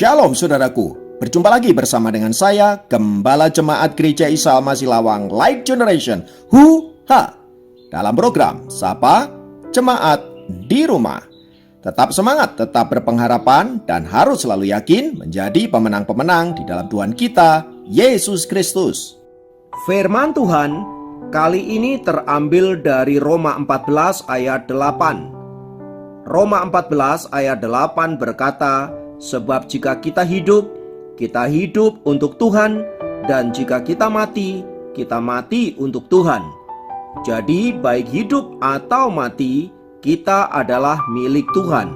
Shalom saudaraku, berjumpa lagi bersama dengan saya, Gembala Jemaat Gereja Isa Al-Masih Lawang Light Generation, dalam program Sapa Jemaat di Rumah. Tetap semangat, tetap berpengharapan, dan harus selalu yakin menjadi pemenang-pemenang di dalam Tuhan kita, Yesus Kristus. Firman Tuhan kali ini terambil dari Roma 14 ayat 8. Roma 14 ayat 8 berkata, sebab jika kita hidup untuk Tuhan, dan jika kita mati untuk Tuhan. Jadi baik hidup atau mati, kita adalah milik Tuhan.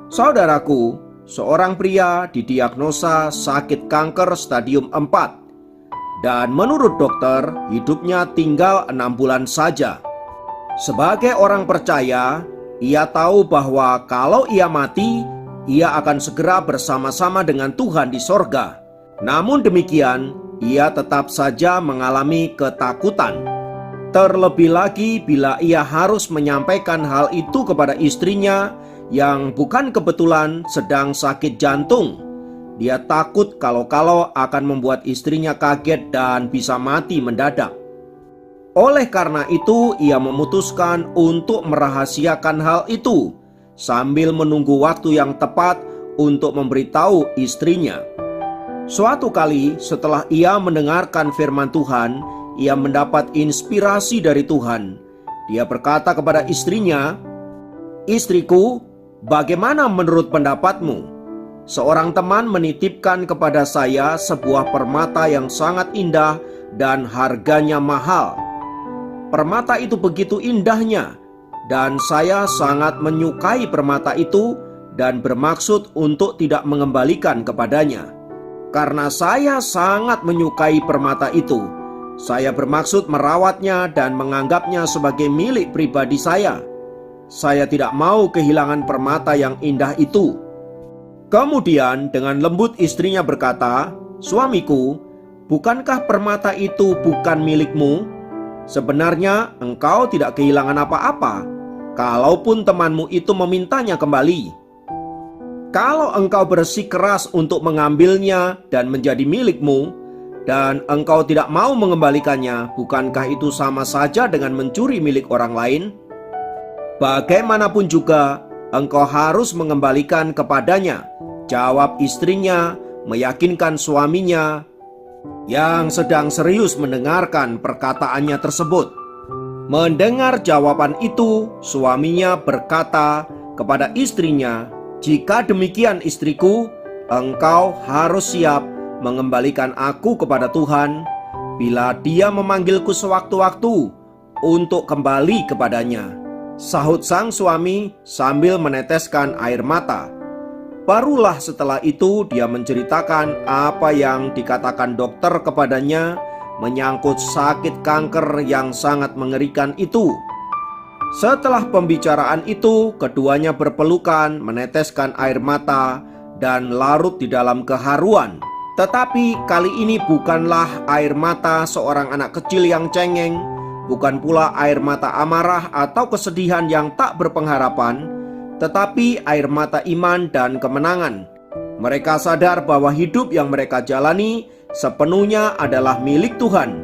Saudaraku, seorang pria didiagnosa sakit kanker stadium 4. Dan menurut dokter, hidupnya tinggal 6 bulan saja. Sebagai orang percaya, ia tahu bahwa kalau ia mati, ia akan segera bersama-sama dengan Tuhan di sorga. Namun demikian, ia tetap saja mengalami ketakutan. Terlebih lagi bila ia harus menyampaikan hal itu kepada istrinya yang bukan kebetulan sedang sakit jantung. Dia takut kalau-kalau akan membuat istrinya kaget dan bisa mati mendadak. Oleh karena itu, ia memutuskan untuk merahasiakan hal itu sambil menunggu waktu yang tepat untuk memberitahu istrinya. Suatu kali setelah ia mendengarkan firman Tuhan, ia mendapat inspirasi dari Tuhan. Dia berkata kepada istrinya, "Istriku, bagaimana menurut pendapatmu? Seorang teman menitipkan kepada saya sebuah permata yang sangat indah dan harganya mahal. Permata itu begitu indahnya, dan saya sangat menyukai permata itu dan bermaksud untuk tidak mengembalikan kepadanya. Karena saya sangat menyukai permata itu, saya bermaksud merawatnya dan menganggapnya sebagai milik pribadi saya. Saya tidak mau kehilangan permata yang indah itu." Kemudian dengan lembut istrinya berkata, "Suamiku, bukankah permata itu bukan milikmu? Sebenarnya engkau tidak kehilangan apa-apa kalaupun temanmu itu memintanya kembali. Kalau engkau bersikeras untuk mengambilnya dan menjadi milikmu, dan engkau tidak mau mengembalikannya, bukankah itu sama saja dengan mencuri milik orang lain? Bagaimanapun juga, engkau harus mengembalikan kepadanya," jawab istrinya, meyakinkan suaminya yang sedang serius mendengarkan perkataannya tersebut. Mendengar jawaban itu, suaminya berkata kepada istrinya, "Jika demikian istriku, engkau harus siap mengembalikan aku kepada Tuhan bila Dia memanggilku sewaktu-waktu untuk kembali kepadanya," sahut sang suami sambil meneteskan air mata. Barulah setelah itu dia menceritakan apa yang dikatakan dokter kepadanya menyangkut sakit kanker yang sangat mengerikan itu. Setelah pembicaraan itu, keduanya berpelukan, meneteskan air mata, dan larut di dalam keharuan. Tetapi kali ini bukanlah air mata seorang anak kecil yang cengeng, bukan pula air mata amarah atau kesedihan yang tak berpengharapan, tetapi air mata iman dan kemenangan. Mereka sadar bahwa hidup yang mereka jalani sepenuhnya adalah milik Tuhan,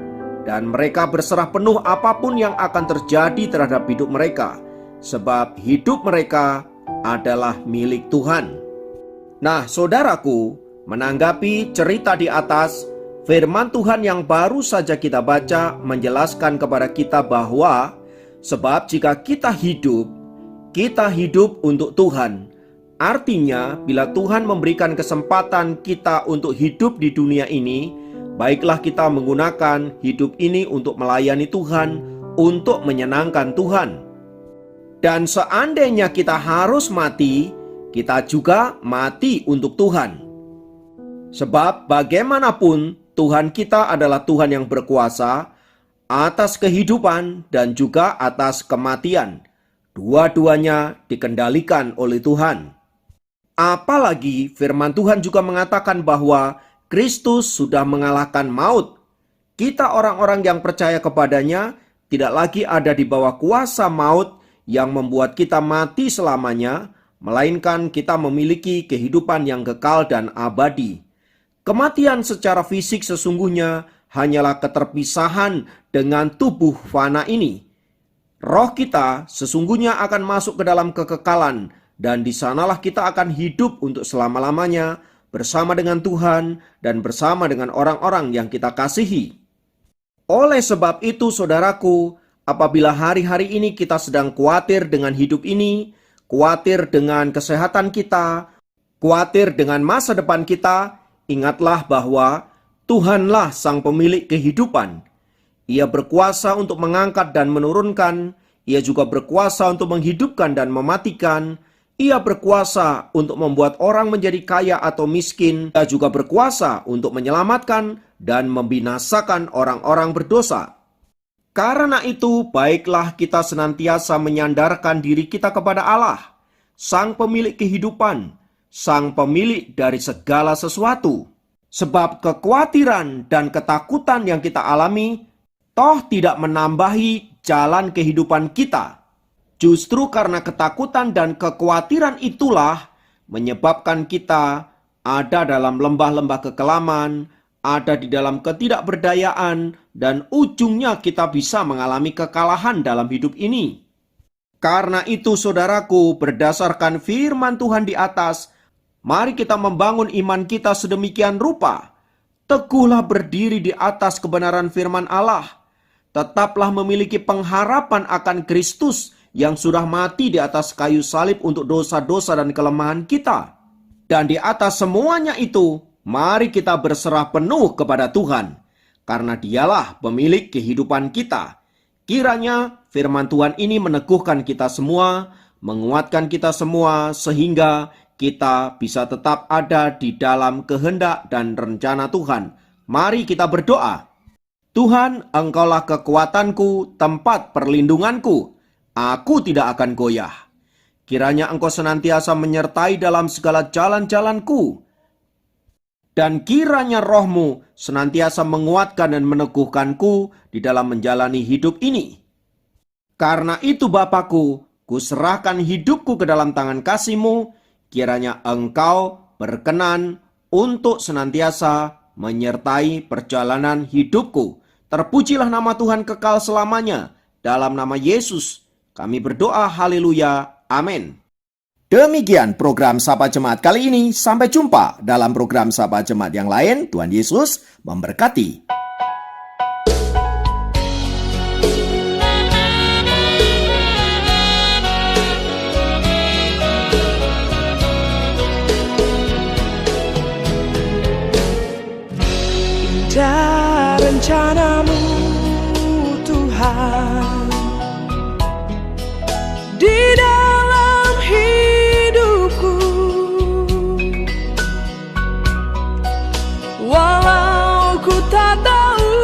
dan mereka berserah penuh apapun yang akan terjadi terhadap hidup mereka, sebab hidup mereka adalah milik Tuhan. Nah, saudaraku, menanggapi cerita di atas, firman Tuhan yang baru saja kita baca menjelaskan kepada kita bahwa sebab jika kita hidup untuk Tuhan. Artinya, bila Tuhan memberikan kesempatan kita untuk hidup di dunia ini, baiklah kita menggunakan hidup ini untuk melayani Tuhan, untuk menyenangkan Tuhan. Dan seandainya kita harus mati, kita juga mati untuk Tuhan. Sebab bagaimanapun Tuhan kita adalah Tuhan yang berkuasa atas kehidupan dan juga atas kematian. Dua-duanya dikendalikan oleh Tuhan. Apalagi firman Tuhan juga mengatakan bahwa Kristus sudah mengalahkan maut. Kita orang-orang yang percaya kepadanya tidak lagi ada di bawah kuasa maut yang membuat kita mati selamanya, melainkan kita memiliki kehidupan yang kekal dan abadi. Kematian secara fisik sesungguhnya hanyalah keterpisahan dengan tubuh fana ini. Roh kita sesungguhnya akan masuk ke dalam kekekalan, dan di sanalah kita akan hidup untuk selama-lamanya bersama dengan Tuhan dan bersama dengan orang-orang yang kita kasihi. Oleh sebab itu, saudaraku, apabila hari-hari ini kita sedang khawatir dengan hidup ini, khawatir dengan kesehatan kita, khawatir dengan masa depan kita, ingatlah bahwa Tuhanlah sang pemilik kehidupan. Ia berkuasa untuk mengangkat dan menurunkan. Ia juga berkuasa untuk menghidupkan dan mematikan. Ia berkuasa untuk membuat orang menjadi kaya atau miskin. Ia juga berkuasa untuk menyelamatkan dan membinasakan orang-orang berdosa. Karena itu, baiklah kita senantiasa menyandarkan diri kita kepada Allah, sang pemilik kehidupan, sang pemilik dari segala sesuatu. Sebab kekhawatiran dan ketakutan yang kita alami toh tidak menambahi jalan kehidupan kita. Justru karena ketakutan dan kekhawatiran itulah menyebabkan kita ada dalam lembah-lembah kekelaman, ada di dalam ketidakberdayaan, dan ujungnya kita bisa mengalami kekalahan dalam hidup ini. Karena itu, saudaraku, berdasarkan firman Tuhan di atas, mari kita membangun iman kita sedemikian rupa. Teguhlah berdiri di atas kebenaran firman Allah. Tetaplah memiliki pengharapan akan Kristus yang sudah mati di atas kayu salib untuk dosa-dosa dan kelemahan kita. Dan di atas semuanya itu, mari kita berserah penuh kepada Tuhan, karena Dialah pemilik kehidupan kita. Kiranya firman Tuhan ini meneguhkan kita semua, menguatkan kita semua, sehingga kita bisa tetap ada di dalam kehendak dan rencana Tuhan. Mari kita berdoa. Tuhan, Engkaulah kekuatanku, tempat perlindunganku. Aku tidak akan goyah. Kiranya Engkau senantiasa menyertai dalam segala jalan-jalanku. Dan kiranya Roh-Mu senantiasa menguatkan dan meneguhkanku di dalam menjalani hidup ini. Karena itu Bapakku, kuserahkan hidupku ke dalam tangan kasih-Mu. Kiranya Engkau berkenan untuk senantiasa menyertai perjalanan hidupku. Terpujilah nama Tuhan kekal selamanya. Dalam nama Yesus kami berdoa, haleluya, amin. Demikian program Sapa Jemaat kali ini. Sampai jumpa dalam program Sapa Jemaat yang lain. Tuhan Yesus memberkati. Indah rencana-Mu Tuhan di dalam hidupku, walau ku tak tahu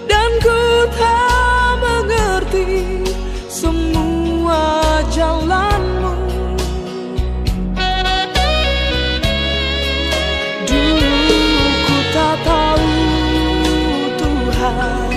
dan ku tak mengerti semua jalan-Mu. Dulu ku tak tahu Tuhan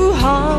Tuhan.